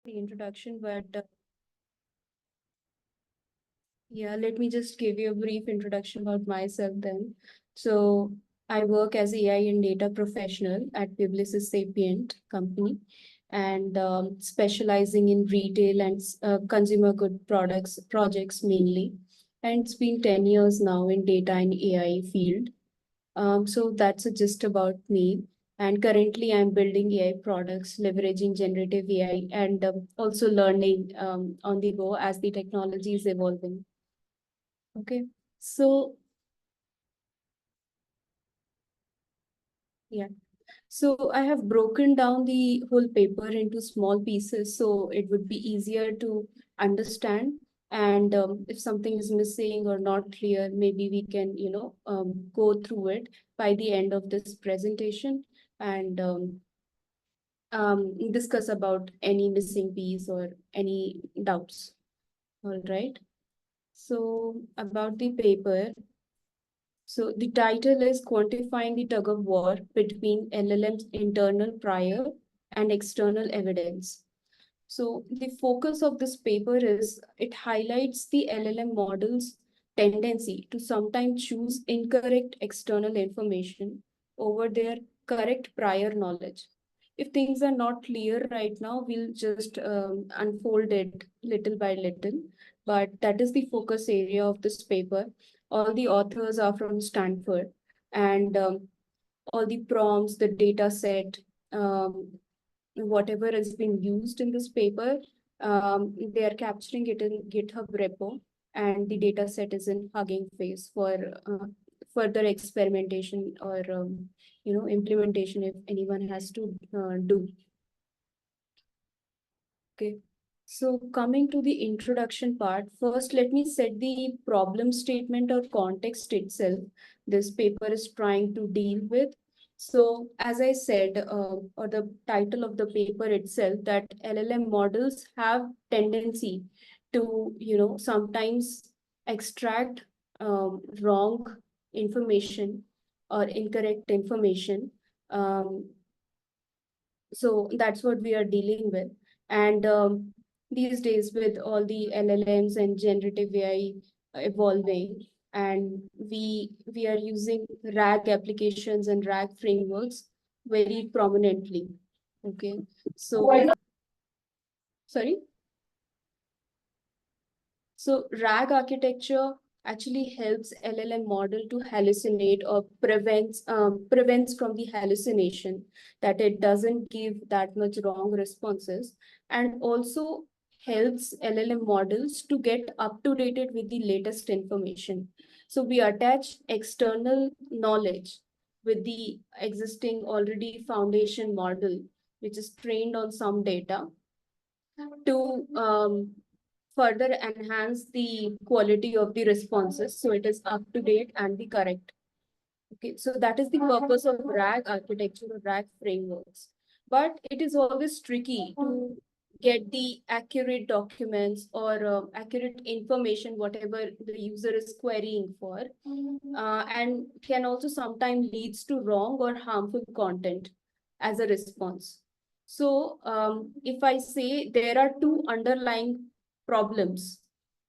the introduction, but yeah, let me just give you a brief introduction about myself then. So I work as AI and data professional at Publicis Sapient company and specializing in retail and consumer good products projects mainly. And it's been 10 years now in data and AI field. So that's a gist about me. And currently, I'm building AI products, leveraging generative AI, and also learning on the go as the technology is evolving. Okay, so yeah, so I have broken down the whole paper into small pieces so it would be easier to understand. And if something is missing or not clear, maybe we can, go through it by the end of this presentation and discuss about any missing piece or any doubts. All right. So about the paper. So the title is Quantifying the Tug-of-War Between LLM's Internal Prior and External Evidence. So the focus of this paper is it highlights the LLM model's tendency to sometimes choose incorrect external information over their correct prior knowledge. If things are not clear right now, we'll just unfold it little by little. But that is the focus area of this paper. All the authors are from Stanford, and all the prompts, the data set, whatever has been used in this paper, they are capturing it in GitHub repo, and the data set is in Hugging Face for further experimentation or implementation if anyone has to do. Okay. So coming to the introduction part, first let me set the problem statement or context itself this paper is trying to deal with. So as I said, or the title of the paper itself, that LLM models have tendency to, sometimes extract wrong information or incorrect information. Um, so that's what we are dealing with. And these days, with all the LLMs and generative AI evolving, and we are using RAG applications and RAG frameworks very prominently. Okay, so sorry. So RAG architecture actually helps LLM model to hallucinate or prevents from the hallucination, that it doesn't give that much wrong responses, and also helps LLM models to get up to date with the latest information. So we attach external knowledge with the existing already foundation model, which is trained on some data to further enhance the quality of the responses so it is up to date and the correct. Okay, so that is the purpose of RAG architecture or RAG frameworks. But it is always tricky to get the accurate documents or accurate information, whatever the user is querying for, and can also sometimes leads to wrong or harmful content as a response. So if I say there are two underlying problems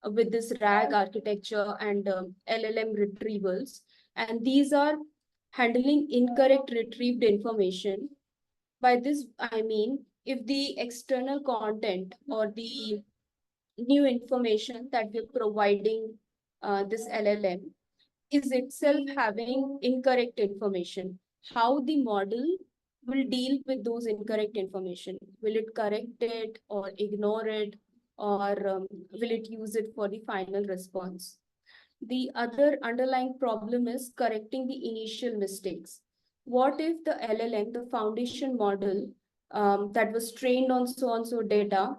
with this RAG architecture and LLM retrievals, and these are handling incorrect retrieved information. By this, I mean, if the external content or the new information that we're providing this LLM is itself having incorrect information, how the model will deal with those incorrect information. Will it correct it or ignore it, or will it use it for the final response? The other underlying problem is correcting the initial mistakes. What if the LLM, the foundation model that was trained on so and so data,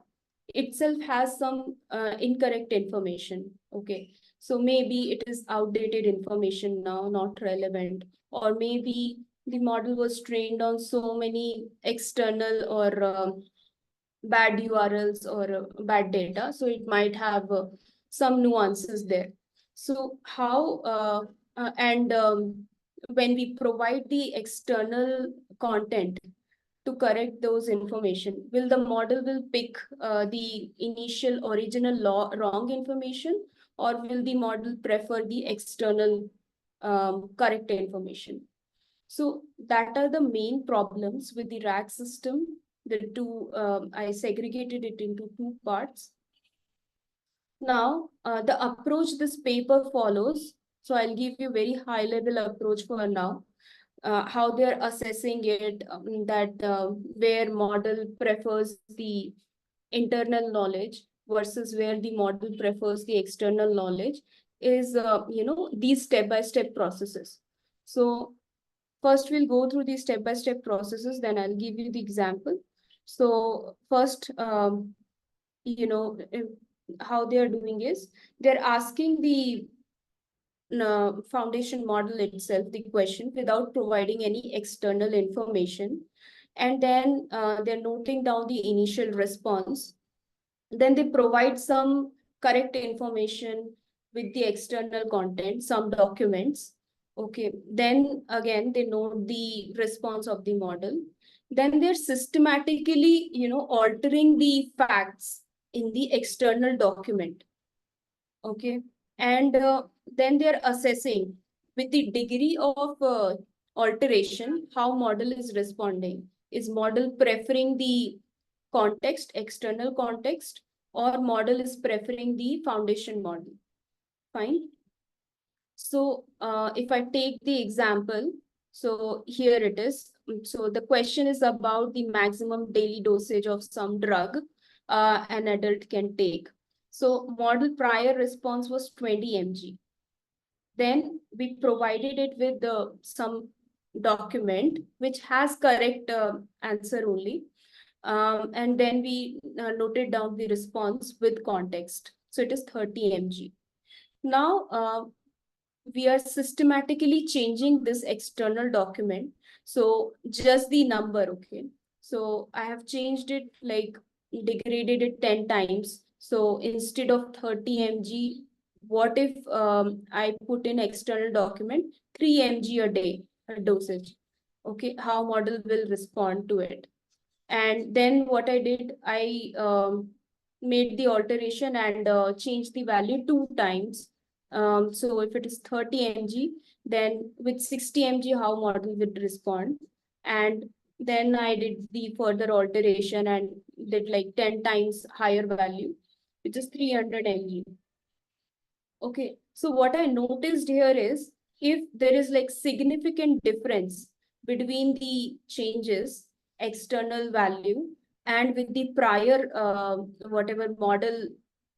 itself has some incorrect information? Okay, so maybe it is outdated information now, not relevant, or maybe the model was trained on so many external or bad URLs or bad data, so it might have some nuances there. So how and when we provide the external content, to correct those information? Will the model will pick the initial original wrong information, or will the model prefer the external correct information? So that are the main problems with the RAG system. The two, I segregated it into two parts. Now, the approach this paper follows, so I'll give you very high level approach for now. How they're assessing it, that where model prefers the internal knowledge versus where the model prefers the external knowledge is, these step-by-step processes. So first we'll go through these step-by-step processes, then I'll give you the example. So first, how they are doing is they're asking the foundation model itself the question without providing any external information. And then they're noting down the initial response. Then they provide some correct information with the external content, some documents. Okay, then again, they note the response of the model. Then they're systematically, altering the facts in the external document. Okay, and then they're assessing with the degree of alteration, how model is responding. Is model preferring the context, external context, or model is preferring the foundation model? Fine. So if I take the example, so here it is. So the question is about the maximum daily dosage of some drug an adult can take. So model prior response was 20 mg. Then we provided it with some document which has correct answer only. And then we noted down the response with context. So it is 30 mg. Now, we are systematically changing this external document. So just the number, okay. So I have changed it, like degraded it 10 times. So instead of 30 mg, what if I put in external document 3 mg a day dosage? Okay, how model will respond to it? And then what I did, I made the alteration and changed the value 2 times. So if it is 30 mg, then with 60 mg, how model would respond? And then I did the further alteration and did like 10 times higher value, which is 300 mg. Okay, so what I noticed here is if there is like significant difference between the changes, external value, and with the prior whatever model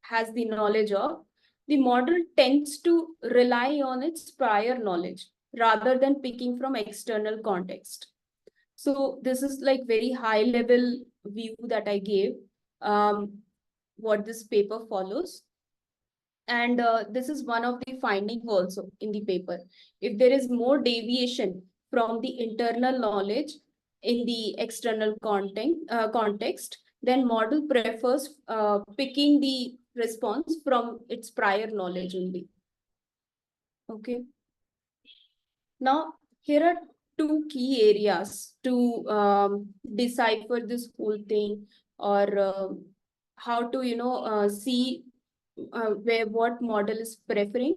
has the knowledge of, the model tends to rely on its prior knowledge rather than picking from external context. So this is like very high level view that I gave, what this paper follows. And this is one of the finding also in the paper. If there is more deviation from the internal knowledge in the external context, then model prefers picking the response from its prior knowledge only. Okay. Now, here are two key areas to decipher this whole thing, or how to, see where what model is preferring.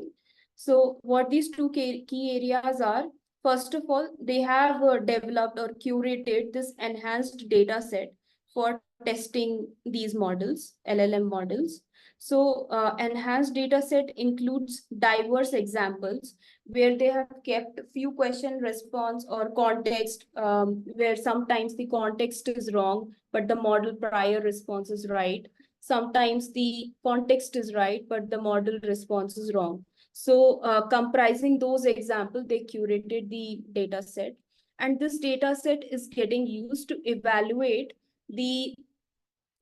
So what these two key areas are, first of all, they have developed or curated this enhanced data set for testing these models, LLM models. So enhanced data set includes diverse examples where they have kept few question response or context, where sometimes the context is wrong, but the model prior response is right. Sometimes the context is right, but the model response is wrong. So comprising those examples, they curated the data set. And this data set is getting used to evaluate the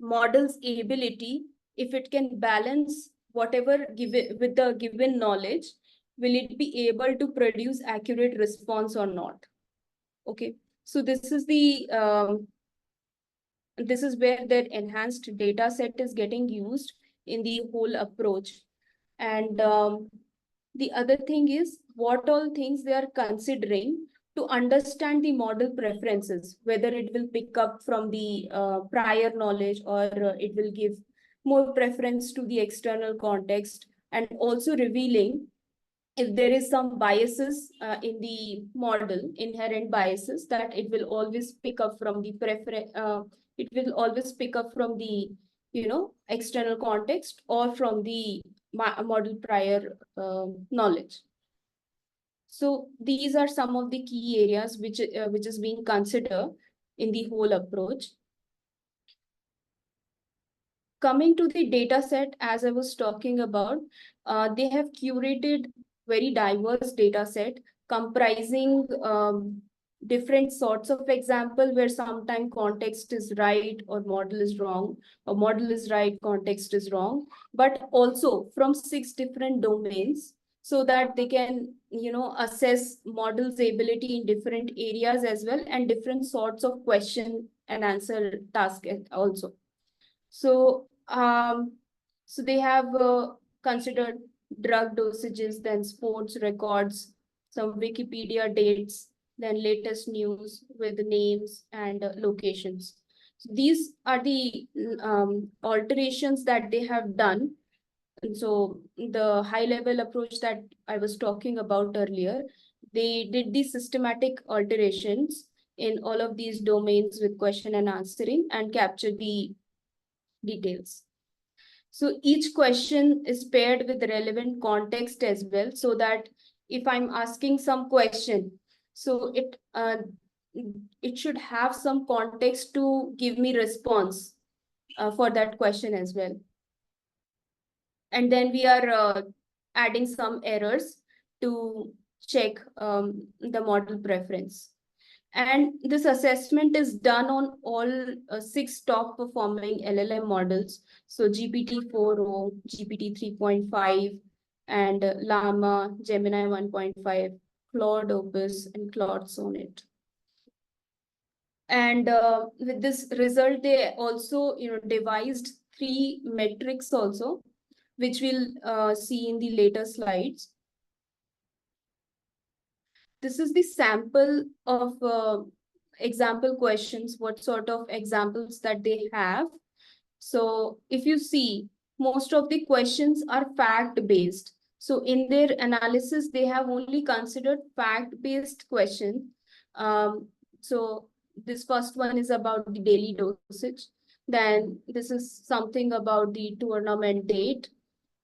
model's ability, if it can balance whatever given with the given knowledge, will it be able to produce accurate response or not? Okay, so this is the this is where that enhanced data set is getting used in the whole approach. And the other thing is what all things they are considering to understand the model preferences, whether it will pick up from the prior knowledge or it will give more preference to the external context, and also revealing if there is some biases in the model, inherent biases, that it will always pick up from the it will always pick up from the, external context or from the model prior knowledge. So these are some of the key areas which is being considered in the whole approach. Coming to the data set, as I was talking about, they have curated very diverse data set comprising different sorts of example where sometimes context is right or model is wrong, or model is right, context is wrong, but also from 6 different domains, so that they can, assess model's ability in different areas as well, and different sorts of question and answer task also. So they have considered drug dosages, then sports records, some Wikipedia dates, then latest news with names and locations. So these are the alterations that they have done. And so the high-level approach that I was talking about earlier, they did the systematic alterations in all of these domains with question and answering and capture the details. So each question is paired with relevant context as well, so that if I'm asking some question, so it should have some context to give me response for that question as well. And then we are adding some errors to check the model preference. And this assessment is done on all 6 top performing LLM models. So GPT-4o, GPT 3.5, and Llama, Gemini 1.5, Claude Opus, and Claude Sonnet. And with this result, they also, devised 3 metrics also, which we'll see in the later slides. This is the sample of example questions, what sort of examples that they have. So if you see, most of the questions are fact-based. So in their analysis, they have only considered fact-based questions. So this first one is about the daily dosage. Then this is something about the tournament date.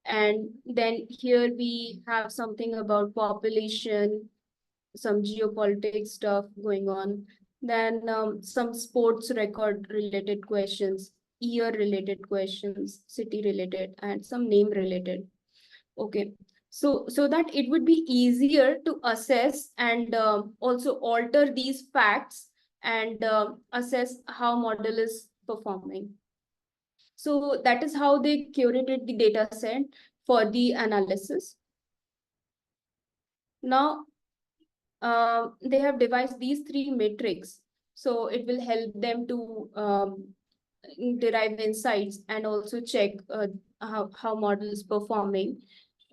And then here we have something about population, some geopolitics stuff going on. Then some sports record related questions, year related questions, city related, and some name related. Okay, so that it would be easier to assess and also alter these facts and assess how model is performing. So that is how they curated the data set for the analysis. Now, they have devised these 3 metrics. So it will help them to derive insights and also check how model is performing.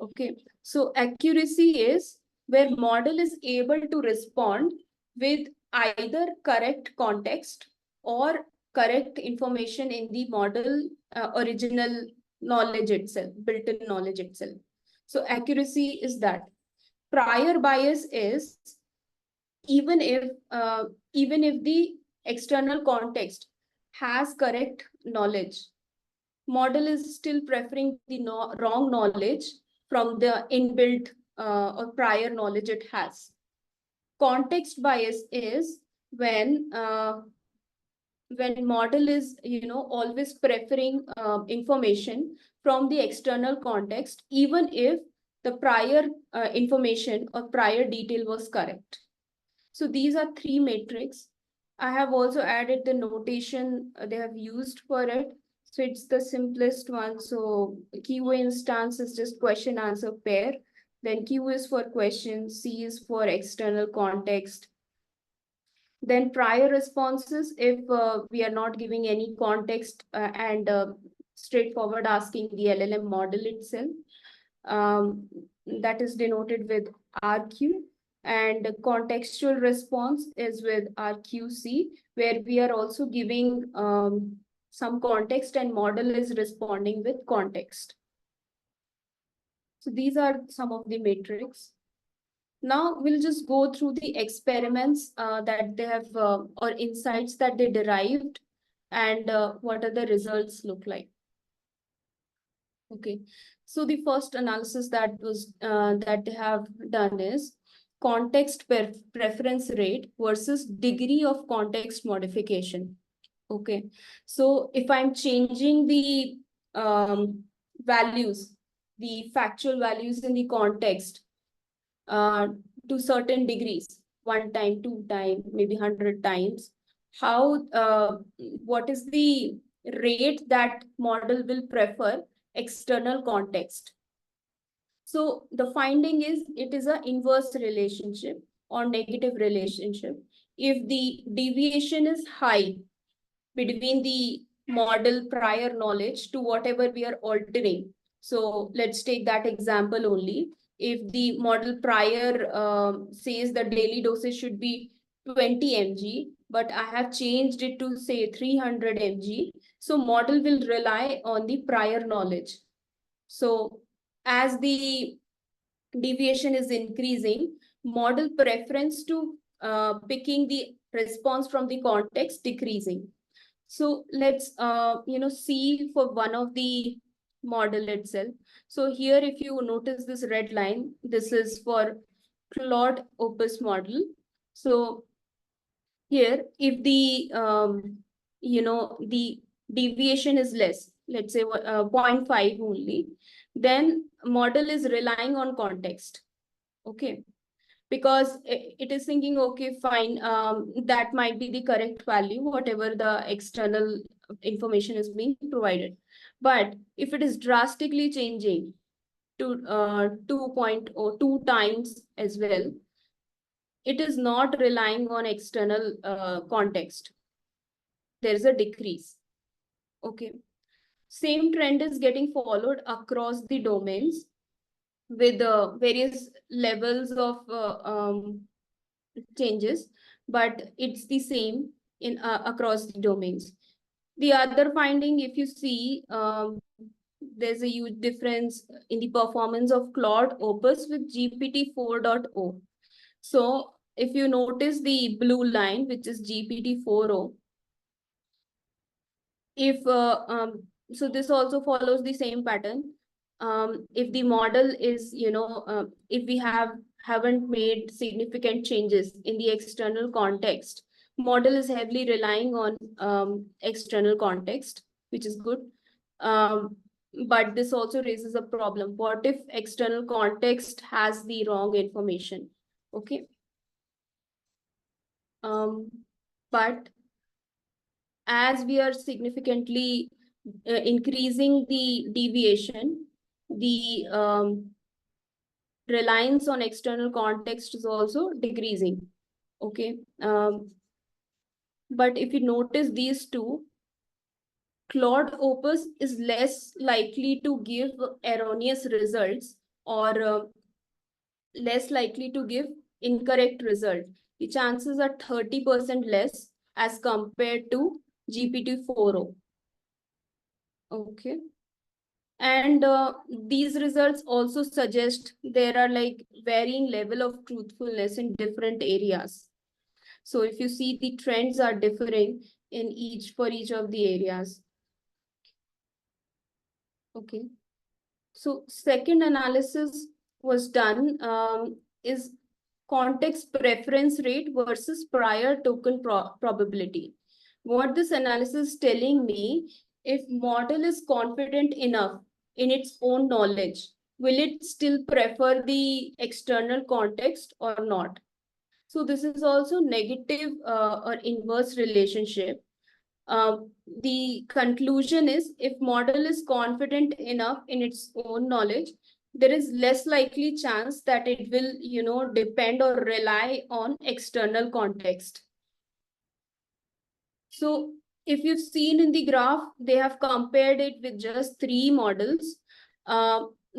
Okay, so accuracy is where model is able to respond with either correct context or correct information in the model original knowledge itself, built-in knowledge itself. So accuracy is that. Prior bias is even if the external context has correct knowledge, model is still preferring the wrong knowledge from the inbuilt or prior knowledge it has. Context bias is when model is always preferring information from the external context, even if the prior information or prior detail was correct. So these are 3 metrics. I have also added the notation they have used for it. So it's the simplest one. So keyword instance is just question answer pair. Then Q is for question, C is for external context. Then prior responses, if we are not giving any context and straightforward asking the LLM model itself, that is denoted with RQ. And contextual response is with RQC, where we are also giving some context and model is responding with context. So these are some of the metrics. Now we'll just go through the experiments that they have or insights that they derived and what are the results look like. Okay, so the first analysis that they have done is context preference rate versus degree of context modification. Okay, so if I'm changing the values, the factual values in the context uh, to certain degrees, 1 time, 2 time, maybe 100 times, how what is the rate that model will prefer external context? So the finding is it is an inverse relationship or negative relationship. If the deviation is high between the model prior knowledge to whatever we are altering. So let's take that example only. If the model prior says the daily dosage should be 20 mg, but I have changed it to say 300 mg, so model will rely on the prior knowledge. So as the deviation is increasing, model preference to picking the response from the context decreasing. So let's see for one of the model itself. So here, if you notice this red line, this is for Claude Opus model. So here, if the the deviation is less, let's say 0.5 only, then model is relying on context. Okay, because it is thinking, okay, fine, that might be the correct value, whatever the external information is being provided. But if it is drastically changing to 2.02 times as well, it is not relying on external context. There is a decrease. Okay. Same trend is getting followed across the domains with various levels of changes, but it's the same in across the domains. The other finding, if you see, there's a huge difference in the performance of Claude Opus with GPT 4.0. So if you notice the blue line, which is GPT 4.0, if so this also follows the same pattern. If the model is, if we haven't made significant changes in the external context, model is heavily relying on external context, which is good. But this also raises a problem. What if external context has the wrong information? Okay. But as we are significantly increasing the deviation, the reliance on external context is also decreasing. Okay. But if you notice these two, Claude Opus is less likely to give erroneous results or less likely to give incorrect result. The chances are 30% less as compared to GPT 4.0. Okay. And these results also suggest there are like varying level of truthfulness in different areas. So if you see, the trends are differing in each of the areas. Okay. So second analysis was done is context preference rate versus prior token probability. What this analysis is telling me, if model is confident enough in its own knowledge, will it still prefer the external context or not? So this is also negative or inverse relationship. The conclusion is, if model is confident enough in its own knowledge, there is less likely chance that it will, depend or rely on external context. So if you've seen in the graph, they have compared it with just 3 models.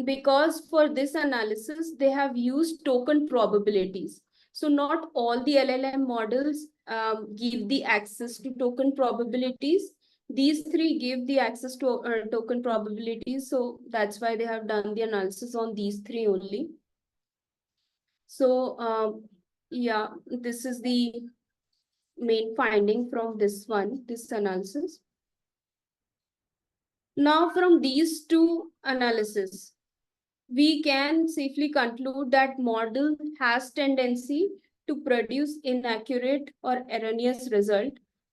Because for this analysis, they have used token probabilities. So not all the LLM models give the access to token probabilities. These three give the access to token probabilities. So that's why they have done the analysis on these three only. So yeah, this is the main finding from this analysis. Now from these two analysis, we can safely conclude that model has tendency to produce inaccurate or erroneous result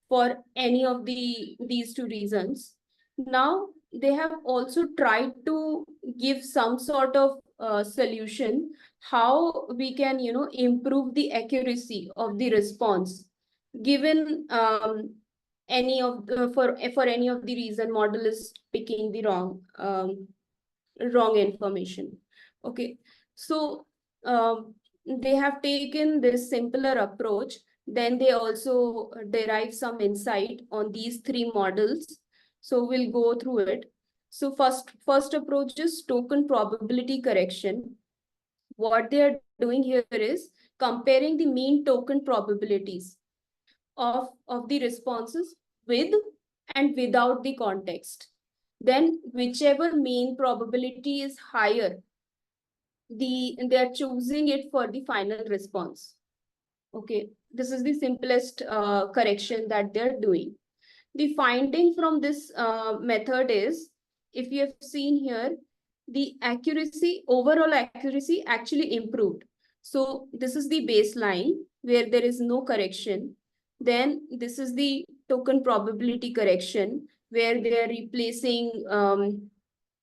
for any of these two reasons. Now they have also tried to give some sort of solution how we can improve the accuracy of the response given any of the, for any of the reason model is picking the wrong information. Okay, so they have taken this simpler approach. Then they also derive some insight on these three models. So we'll go through it. So first approach is token probability correction. What they are doing here is comparing the mean token probabilities of the responses with and without the context. Then whichever mean probability is higher, they are choosing it for the final response. Okay, this is the simplest correction that they're doing. The finding from this method is, if you have seen here, the accuracy, overall accuracy actually improved. So this is the baseline where there is no correction. Then this is the token probability correction where they are replacing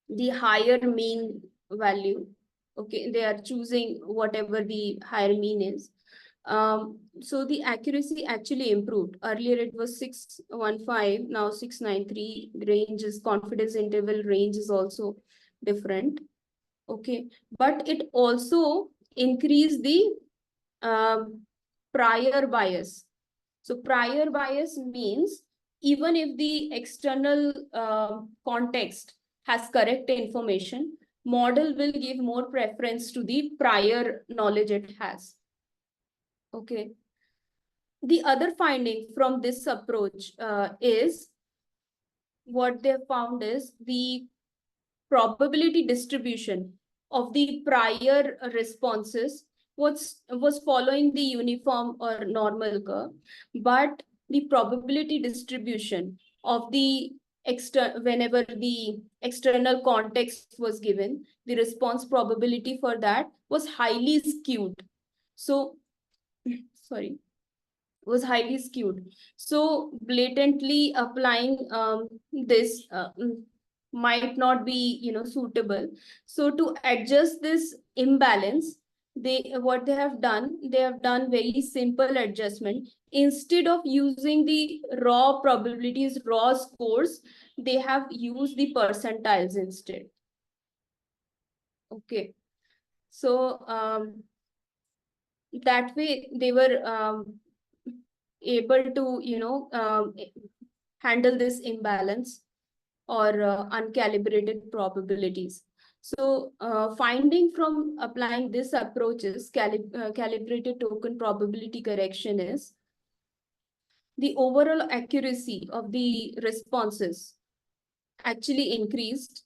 the higher mean value. Okay, they are choosing whatever the higher mean is. So the accuracy actually improved. Earlier it was 615, now 693. Range is confidence interval range is also different. Okay, but it also increased the prior bias. So prior bias means even if the external context has correct information, model will give more preference to the prior knowledge it has. Okay. The other finding from this approach is what they found is the probability distribution of the prior responses was following the uniform or normal curve, but the probability distribution of the whenever the external context was given, the response probability for that was highly skewed. So sorry, was highly skewed. So blatantly applying this might not be suitable. So to adjust this imbalance, what they have done very simple adjustment. Instead of using the raw probabilities, raw scores, they have used the percentiles instead. Okay, so that way they were able to handle this imbalance or uncalibrated probabilities. So finding from applying this approach is calibrated token probability correction is the overall accuracy of the responses actually increased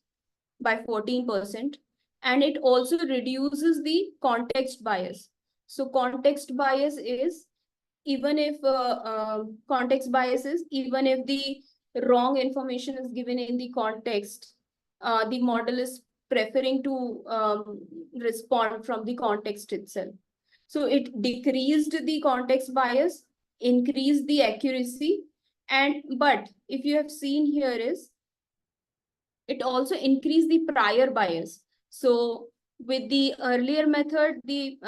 by 14%, and it also reduces the context bias. So context bias is even if even if the wrong information is given in the context, the model is preferring to respond from the context itself. So it decreased the context bias, increased the accuracy, but if you have seen here is it also increased the prior bias. So with the earlier method, the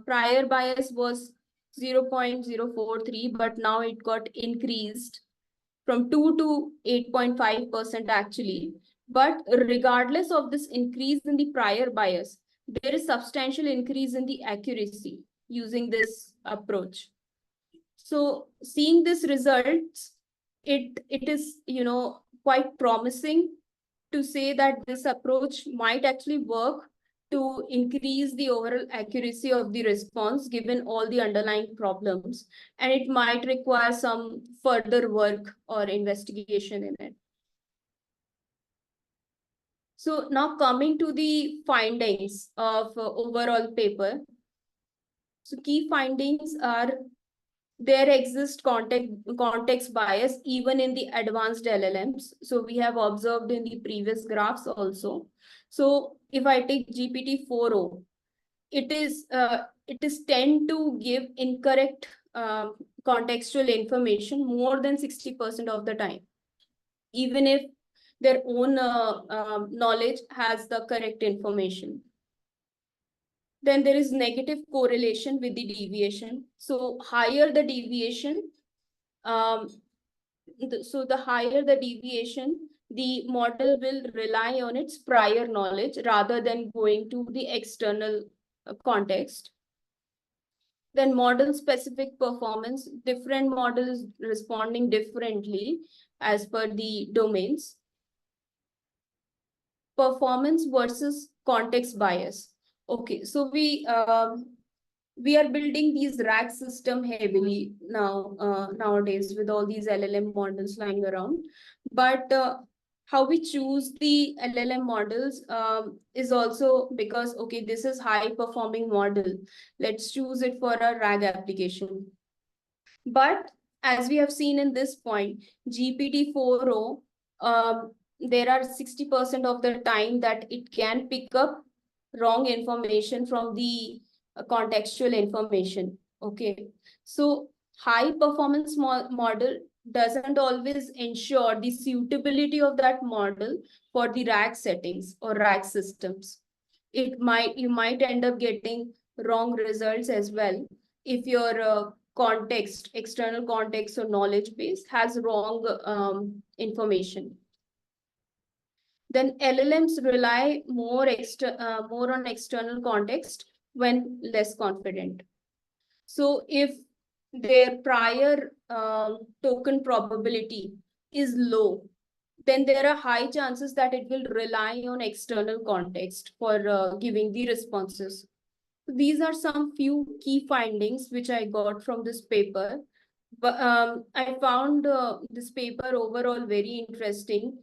prior bias was 0.043, but now it got increased from 2 to 8.5% actually. But regardless of this increase in the prior bias, there is substantial increase in the accuracy using this approach. So seeing this results, it is quite promising to say that this approach might actually work to increase the overall accuracy of the response given all the underlying problems, and it might require some further work or investigation in it. So now coming to the findings of overall paper. So key findings are there exists context bias even in the advanced LLMs. So we have observed in the previous graphs also. So if I take GPT-4o, it is tend to give incorrect contextual information more than 60% of the time, even if their own knowledge has the correct information. Then there is negative correlation with the deviation. So higher the deviation, so the higher the deviation, the model will rely on its prior knowledge rather than going to the external context. Then model specific performance, different models responding differently as per the domains. Performance versus context bias. Okay, so we are building these RAG system heavily now nowadays with all these LLM models lying around. But how we choose the LLM models is also because, okay, this is high performing model. Let's choose it for a RAG application. But as we have seen in this point, GPT-4o, there are 60% of the time that it can pick up wrong information from the contextual information. Okay, so high performance model doesn't always ensure the suitability of that model for the RAG settings or RAG systems. You might end up getting wrong results as well if your external context or knowledge base has wrong information. Then LLMs rely more on external context when less confident. So if their prior token probability is low, then there are high chances that it will rely on external context for giving the responses. These are some few key findings which I got from this paper. But I found this paper overall very interesting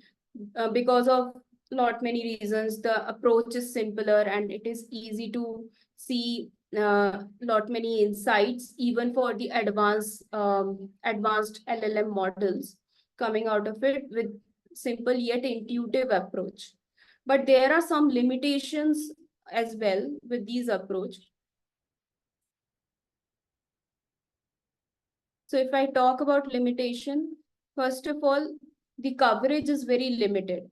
because of lot many reasons. The approach is simpler and it is easy to see lot many insights even for the advanced LLM models coming out of it with simple yet intuitive approach. But there are some limitations as well with these approach. So if I talk about limitation, first of all, the coverage is very limited.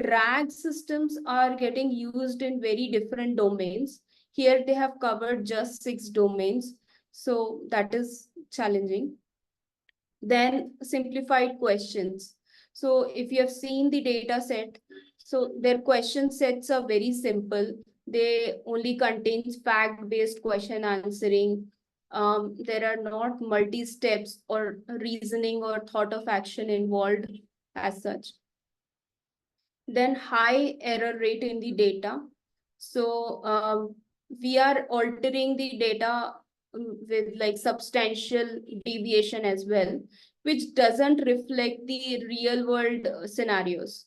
RAG systems are getting used in very different domains. Here they have covered just 6 domains. So that is challenging. Then simplified questions. So if you have seen the data set, so their question sets are very simple. They only contains fact-based question answering. There are not multi-steps or reasoning or thought of action involved as such. Then high error rate in the data. So we are altering the data with like substantial deviation as well, which doesn't reflect the real world scenarios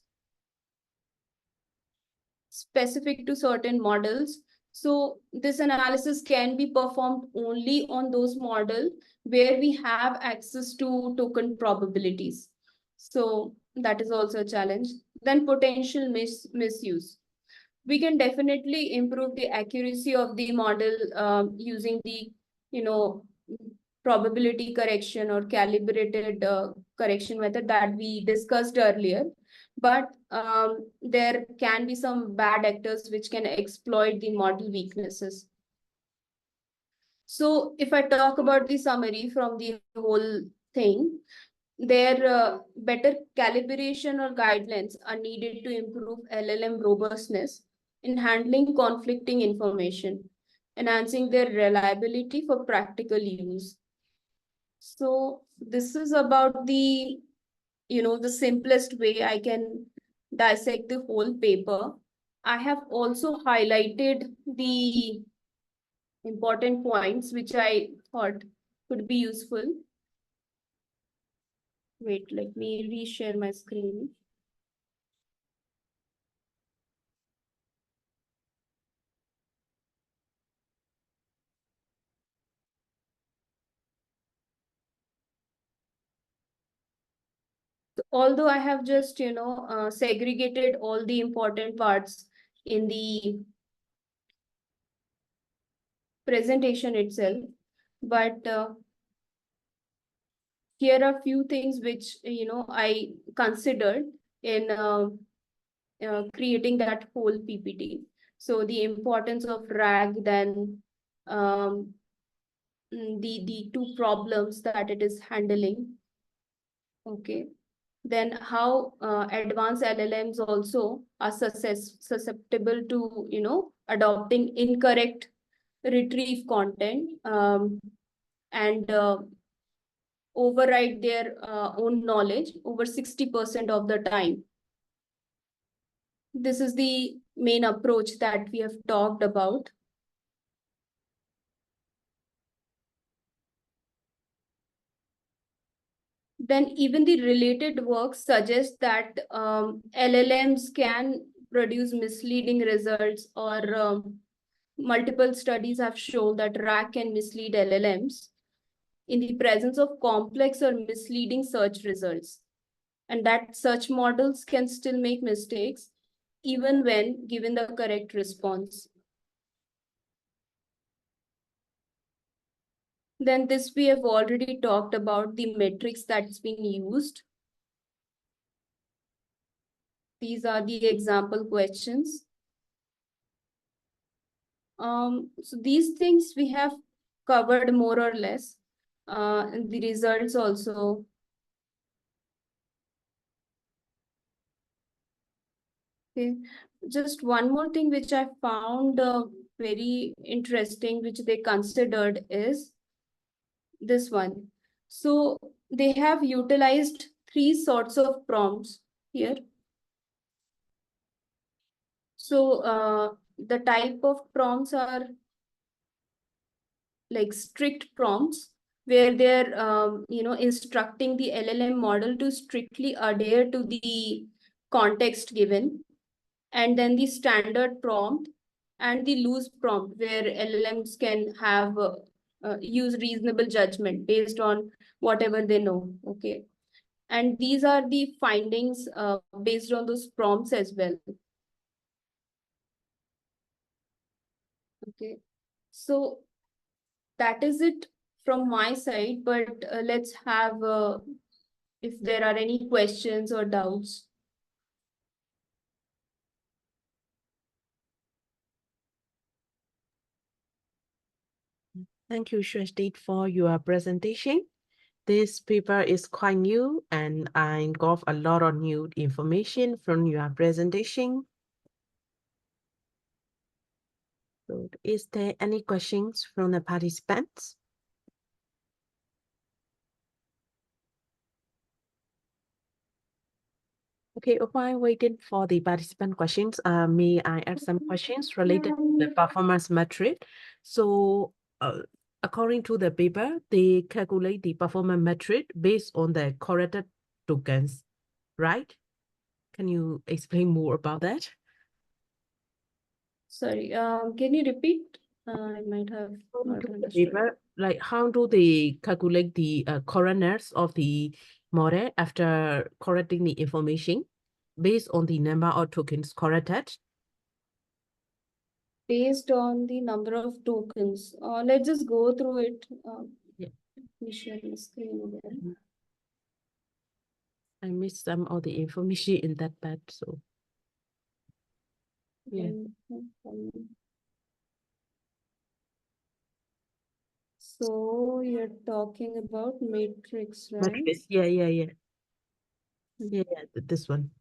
specific to certain models. So this analysis can be performed only on those models where we have access to token probabilities. So that is also a challenge. Then potential misuse. We can definitely improve the accuracy of the model using the, probability correction or calibrated correction method that we discussed earlier. But there can be some bad actors which can exploit the model weaknesses. So if I talk about the summary from the whole thing, their better calibration or guidelines are needed to improve LLM robustness in handling conflicting information, enhancing their reliability for practical use. So this is about the, the simplest way I can dissect the whole paper. I have also highlighted the important points which I thought could be useful. Wait, let me reshare my screen. Although I have just, segregated all the important parts in the presentation itself, but here are a few things which, I considered in creating that whole PPT. So the importance of RAG, then um, the two problems that it is handling. Okay. Then how advanced LLMs also are susceptible to, adopting incorrect retrieve content, and override their own knowledge over 60% of the time. This is the main approach that we have talked about. Then even the related work suggests that LLMs can produce misleading results, or multiple studies have shown that RAG can mislead LLMs in the presence of complex or misleading search results, and that search models can still make mistakes even when given the correct response. Then this we have already talked about the metrics that's been used. These are the example questions. So these things we have covered more or less. The results also. Okay, just one more thing which I found very interesting, which they considered, is this one. So they have utilized three sorts of prompts here. So the type of prompts are like strict prompts, where they're instructing the LLM model to strictly adhere to the context given, and then the standard prompt and the loose prompt, where LLMs can have use reasonable judgment based on whatever they know. Okay, and these are the findings based on those prompts as well. Okay, so that is it from my side, but let's have if there are any questions or doubts. Thank you, Shrashti, for your presentation. This paper is quite new, and I got a lot of new information from your presentation. So, is there any questions from the participants? Okay, while waiting for the participant questions, may I add some questions related to the performance metric? So, according to the paper, they calculate the performance metric based on the corrected tokens, right? Can you explain more about that? Sorry, can you repeat? I might have not understood. Paper, like how do they calculate the correctness of the model after correcting the information based on the number of tokens corrected? Based on the number of tokens. Let's just go through it. Yeah. Let me share the screen again. I missed some of the information in that part, so yeah. So you're talking about matrix, right? Matrix. Yeah. Yeah, this one.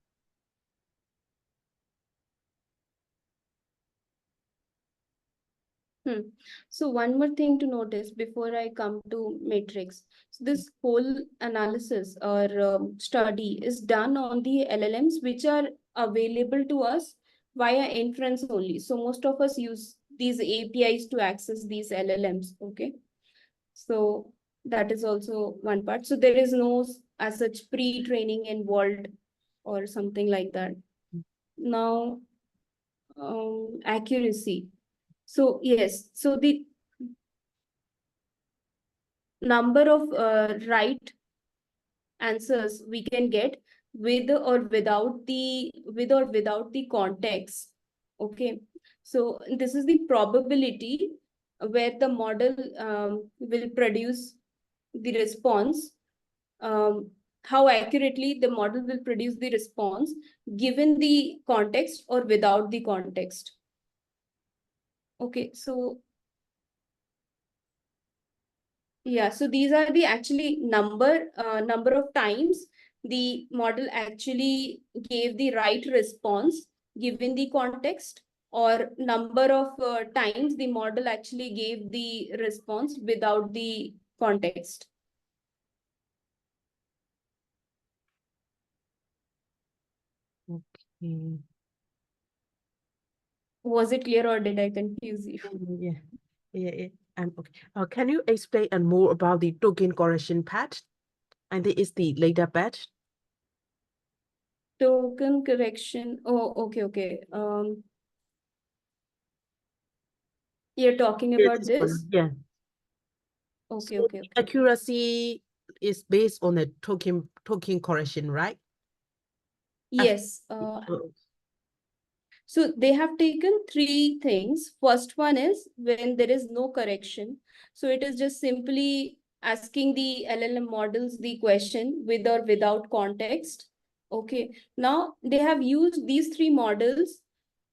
So one more thing to notice before I come to matrix. So this whole analysis or study is done on the LLMs which are available to us via inference only. So most of us use these APIs to access these LLMs. Okay. So that is also one part. So there is no as such pre-training involved or something like that. Now, accuracy. So yes, so the number of right answers we can get with or without the context. Okay, so this is the probability where the model will produce the response, how accurately the model will produce the response given the context or without the context. Okay, so yeah, so these are the actually number of times the model actually gave the right response given the context, or number of times the model actually gave the response without the context. Okay. Was it clear or did I confuse you? Yeah. Yeah. Okay. Can you explain more about the token correction patch? I think it's the later batch. Token correction. Oh, okay. You're talking Yeah, about this one. this? Yeah. Okay, So okay, the okay. accuracy is based on the token correction, right? Yes. So they have taken three things. First one is when there is no correction. So it is just simply asking the LLM models the question with or without context. Okay. Now they have used these three models,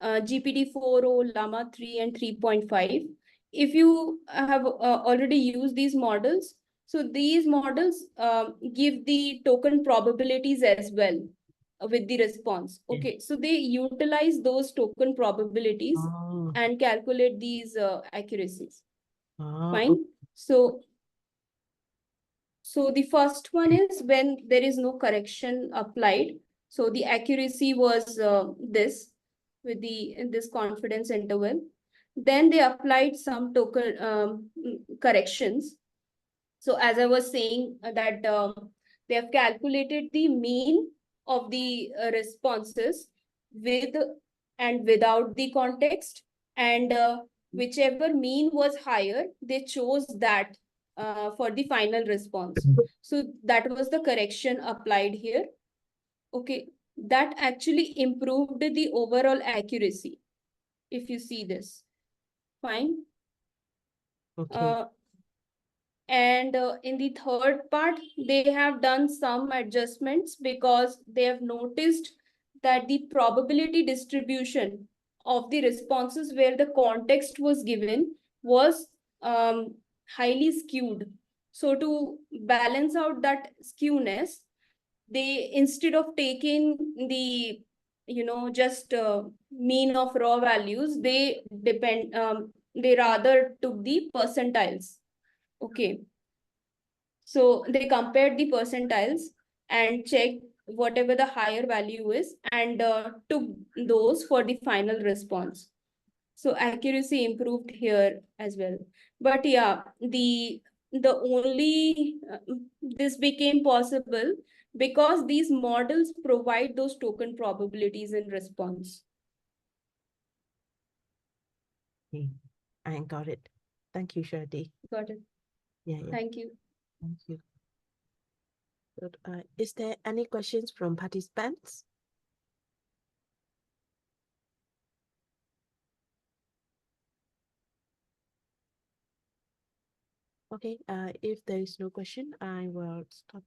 GPT-4o, Llama 3, and 3.5. If you have already used these models, so these models give the token probabilities as well with the response. Yeah. Okay, so they utilize those token probabilities Oh, and calculate these accuracies. okay. Fine. So the first one is when there is no correction applied. So the accuracy was this with the in this confidence interval. Then they applied some token corrections. So as I was saying that they have calculated the mean of the responses with and without the context, and whichever mean was higher, they chose that for the final response. So that was the correction applied here. Okay, that actually improved the overall accuracy. If you see this, fine. Okay. Uh, And in the third part, they have done some adjustments because they have noticed that the probability distribution of the responses where the context was given was highly skewed. So to balance out that skewness, they, instead of taking the, just mean of raw values, they rather took the percentiles. Okay. So they compared the percentiles and checked whatever the higher value is and took those for the final response. So accuracy improved here as well. But yeah, the only this became possible because these models provide those token probabilities in response. Okay. I got it. Thank you, Shrati. Got it. Yeah. Thank you. Thank you. Good. Is there any questions from participants? Okay. If there is no question, I will stop